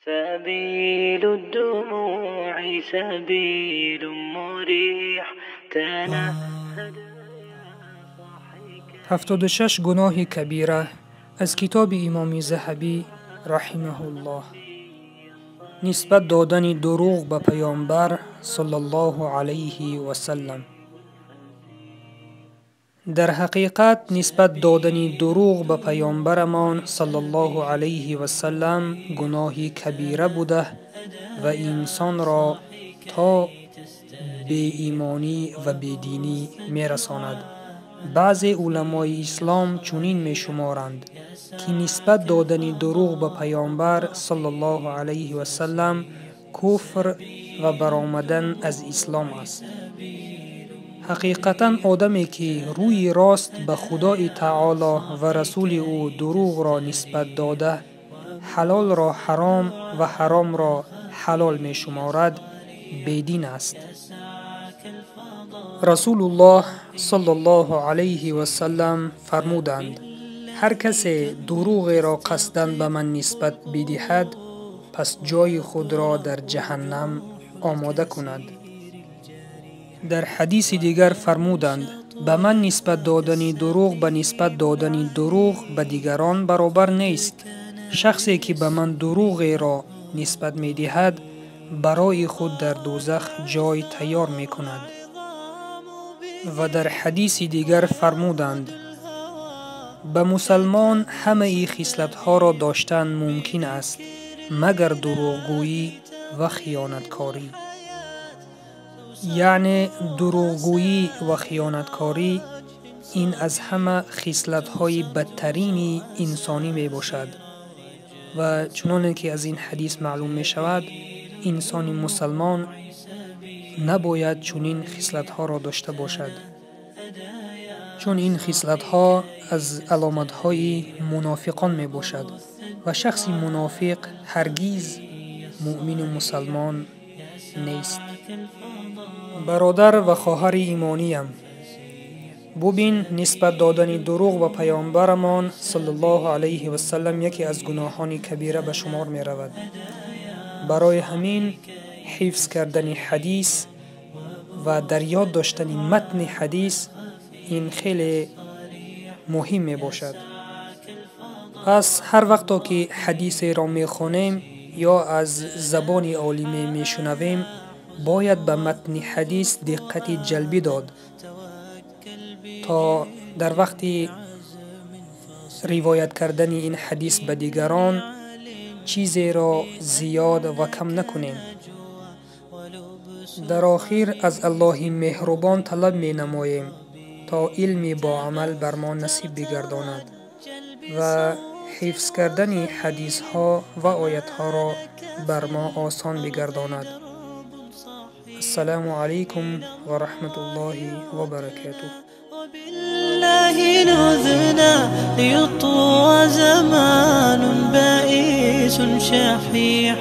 سبيل الدموع سبيل مريح تنهد. 76 گناه کبیره از کتاب امام ذهبی رحمه الله. نسبت دادن دروغ به پیامبر صلی الله علیه و سلم. در حقیقت نسبت دادن دروغ به پیامبرمان صلی الله علیه و سلم گناهی کبیره بوده و انسان را تا بی ایمانی و بی دینی می رساند. بعضی علمای اسلام چنین می شمارند که نسبت دادن دروغ به پیامبر صلی الله علیه و سلم کفر و برآمدن از اسلام است. حقیقتا آدمی که روی راست به خدای تعالی و رسول او دروغ را نسبت داده، حلال را حرام و حرام را حلال می شمارد، بیدین است. رسول الله صلی الله علیه و سلم فرمودند: هر کسی دروغ را قصداً به من نسبت بدهد، پس جای خود را در جهنم آماده کند. در حدیث دیگر فرمودند: به من نسبت دادن دروغ به نسبت دادن دروغ به دیگران برابر نیست. شخصی که به من دروغ را نسبت می دهد، برای خود در دوزخ جای تیار می کند. و در حدیث دیگر فرمودند: به مسلمان همه خصلت‌ها را داشتن ممکن است مگر دروغگویی و خیانتکاری. یعنی دروغگویی و خیانتکاری این از همه خصلت‌های بدترین انسانی می باشد و چنانه که از این حدیث معلوم می شود، انسان مسلمان نباید چنین خصلت‌ها را داشته باشد، چون این خصلت‌ها از علامت‌های منافقان می باشد و شخص منافق هرگز مؤمن و مسلمان نیست. برادر و خواهر ایمانیم، ببین نسبت دادن دروغ به پیامبرمان صلی الله علیه و سلم یکی از گناهان کبیره به شمار می رود. برای همین حفظ کردن حدیث و در یاد داشتن متن حدیث این خیلی مهم می باشد. پس هر وقت که حدیث را می خوانیم یا از زبان عالمی می شنویم، باید به متن حدیث دقت جلبی داد تا در وقت روایت کردن این حدیث به دیگران چیزی را زیاد و کم نکنیم. در آخر از الله مهربان طلب می نماییم تا علم با عمل بر ما نصیب بگرداند و حفظ کردن حدیث ها و آیت ها را بر ما آسان بگرداند. السلام علیکم و رحمت الله و برکاته. وبالله نذنا ليطوى زمان بائس شحيح